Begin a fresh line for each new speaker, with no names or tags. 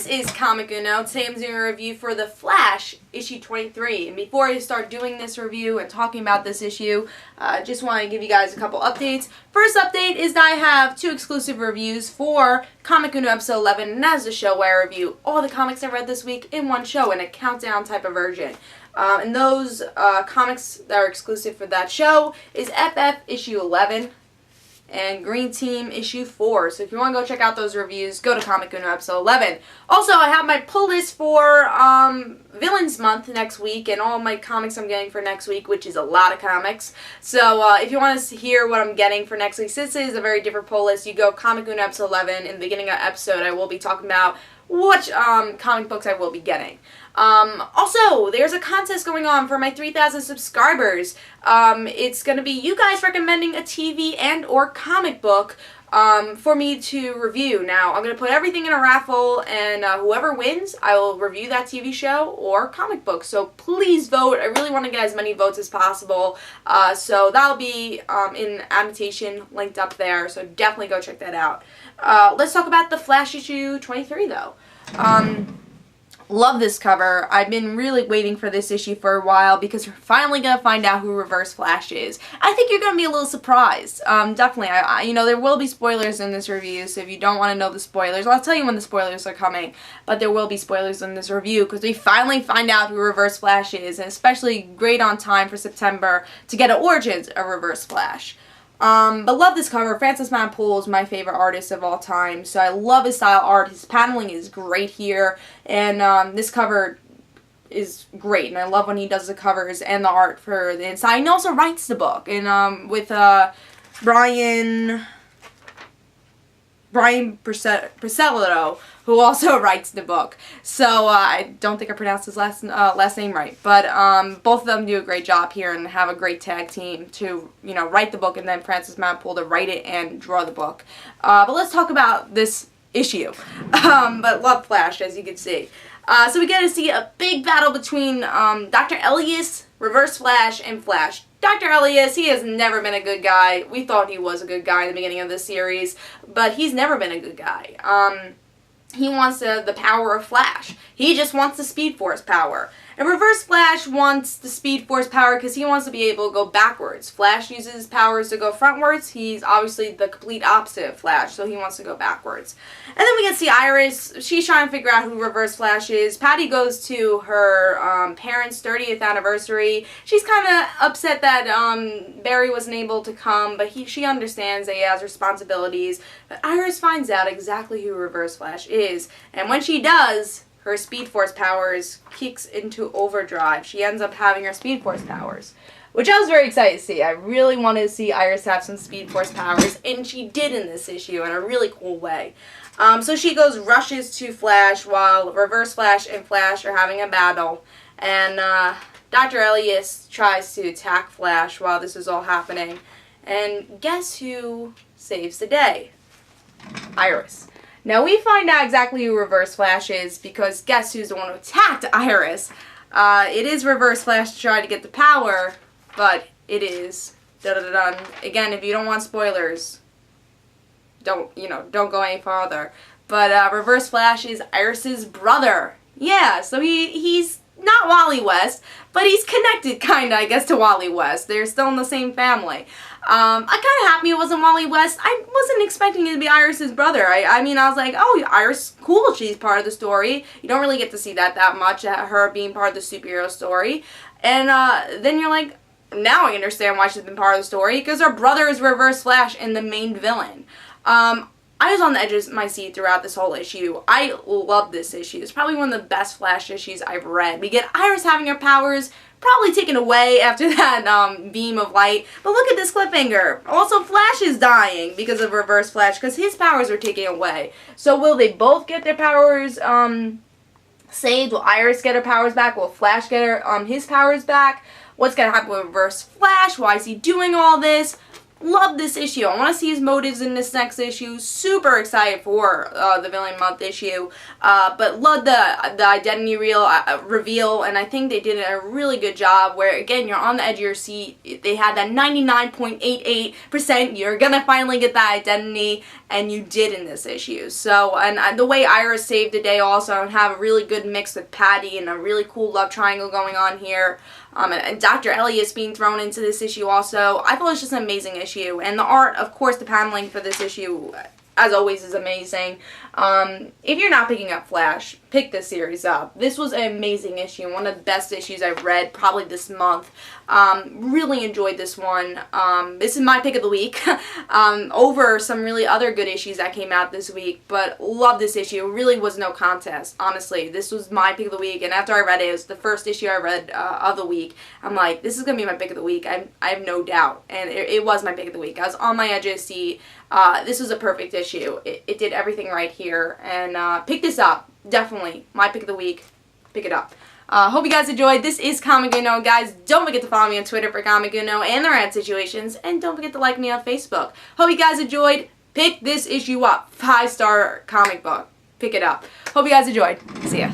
is Comic Uno. Today I'm doing a review for The Flash, issue 23. And before I start doing this review and talking about this issue, I just want to give you guys a couple updates. First update is that I have 2 exclusive reviews for Comic Uno episode 11, and as a show where I review all the comics I read this week in one show in a countdown type of version. And those comics that are exclusive for that show is FF issue 11. And Green Team issue 4. So if you want to go check out those reviews, go to Comic Uno episode 11. Also, I have my pull list for Villains Month next week and all my comics I'm getting for next week, which is a lot of comics. So if you want to hear what I'm getting for next week, since it is a very different pull list, you go Comic Uno episode 11. In the beginning of the episode, I will be talking about which comic books I will be getting. Also, there's a contest going on for my 3,000 subscribers. It's going to be you guys recommending a TV and or comic book for me to review. Now, I'm going to put everything in a raffle, and whoever wins, I will review that TV show or comic book. So please vote. I really want to get as many votes as possible. So that'll be in annotation linked up there, so definitely go check that out. Let's talk about The Flash issue 23, though. Love this cover. I've been really waiting for this issue for a while because we're finally going to find out who Reverse Flash is. I think you're going to be a little surprised. Definitely. You know, there will be spoilers in this review, so if you don't want to know the spoilers, I'll tell you when the spoilers are coming, but there will be spoilers in this review because we finally find out who Reverse Flash is, and especially great on time for September to get an origins of Reverse Flash. But love this cover. Francis Manapul is my favorite artist of all time, so I love his style art. His paneling is great here, and this cover is great, and I love when he does the covers and the art for the inside. And he also writes the book, and with Brian Priscillo, who also writes the book. So I don't think I pronounced his last name right, but both of them do a great job here and have a great tag team to, you know, write the book, and then Francis Manapul to write it and draw the book. But let's talk about this issue. But love Flash, as you can see. So we get to see a big battle between Dr. Elias, Reverse Flash, and Flash. Dr. Elias, he has never been a good guy. We thought he was a good guy in the beginning of this series, but he's never been a good guy. He wants the power of Flash. He just wants the Speed Force power. And Reverse Flash wants the Speed Force power because he wants to be able to go backwards. Flash uses his powers to go frontwards. He's obviously the complete opposite of Flash, so he wants to go backwards. And then we get to see Iris. She's trying to figure out who Reverse Flash is. Patty goes to her parents' 30th anniversary. She's kind of upset that Barry wasn't able to come, but she understands that he has responsibilities. But Iris finds out exactly who Reverse Flash is, and when she does, her Speed Force powers kicks into overdrive. She ends up having her Speed Force powers, which I was very excited to see. I really wanted to see Iris have some Speed Force powers, and she did in this issue in a really cool way. So she rushes to Flash while Reverse Flash and Flash are having a battle, and Dr. Elias tries to attack Flash while this is all happening. And guess who saves the day? Iris. Now, we find out exactly who Reverse Flash is because guess who's the one who attacked Iris? It is Reverse Flash to try to get the power, but it is again, if you don't want spoilers, don't go any farther. But Reverse Flash is Iris's brother. Yeah, so he's not Wally West, but he's connected, kind of, I guess, to Wally West. They're still in the same family. I'm kind of happy it wasn't Wally West. I wasn't expecting it to be Iris's brother. I mean, I was like, oh, Iris, cool, she's part of the story. You don't really get to see that much, her being part of the superhero story. And then you're like, now I understand why she's been part of the story, because her brother is Reverse Flash and the main villain. I was on the edge of my seat throughout this whole issue. I love this issue. It's probably one of the best Flash issues I've read. We get Iris having her powers probably taken away after that beam of light. But look at this cliffhanger. Also, Flash is dying because of Reverse Flash because his powers are taken away. So will they both get their powers saved? Will Iris get her powers back? Will Flash get his powers back? What's going to happen with Reverse Flash? Why is he doing all this? Love this issue. I want to see his motives in this next issue. Super excited for the Villain Month issue. But love the identity reveal, and I think they did a really good job where, again, you're on the edge of your seat. They had that 99.88%, you're going to finally get that identity, and you did in this issue. So, and the way Iris saved the day also, and have a really good mix with Patty and a really cool love triangle going on here. And Dr. Elliot's being thrown into this issue also. I thought it was just an amazing issue. And the art, of course, the paneling for this issue, as always, is amazing. If you're not picking up Flash, pick this series up. This was an amazing issue. One of the best issues I've read probably this month. Really enjoyed this one. This is my pick of the week over some really other good issues that came out this week. But love this issue. It really was no contest, honestly. This was my pick of the week. And after I read it, it was the first issue I read of the week. I'm like, this is going to be my pick of the week. I have no doubt. And it was my pick of the week. I was on my edge of the seat. This was a perfect issue. It did everything right here. And pick this up. Definitely. My pick of the week. Pick it up. Hope you guys enjoyed. This is Comic Uno, guys. Don't forget to follow me on Twitter for Comic Uno and the Rad Situations. And don't forget to like me on Facebook. Hope you guys enjoyed. Pick this issue up. 5-star comic book. Pick it up. Hope you guys enjoyed. See ya.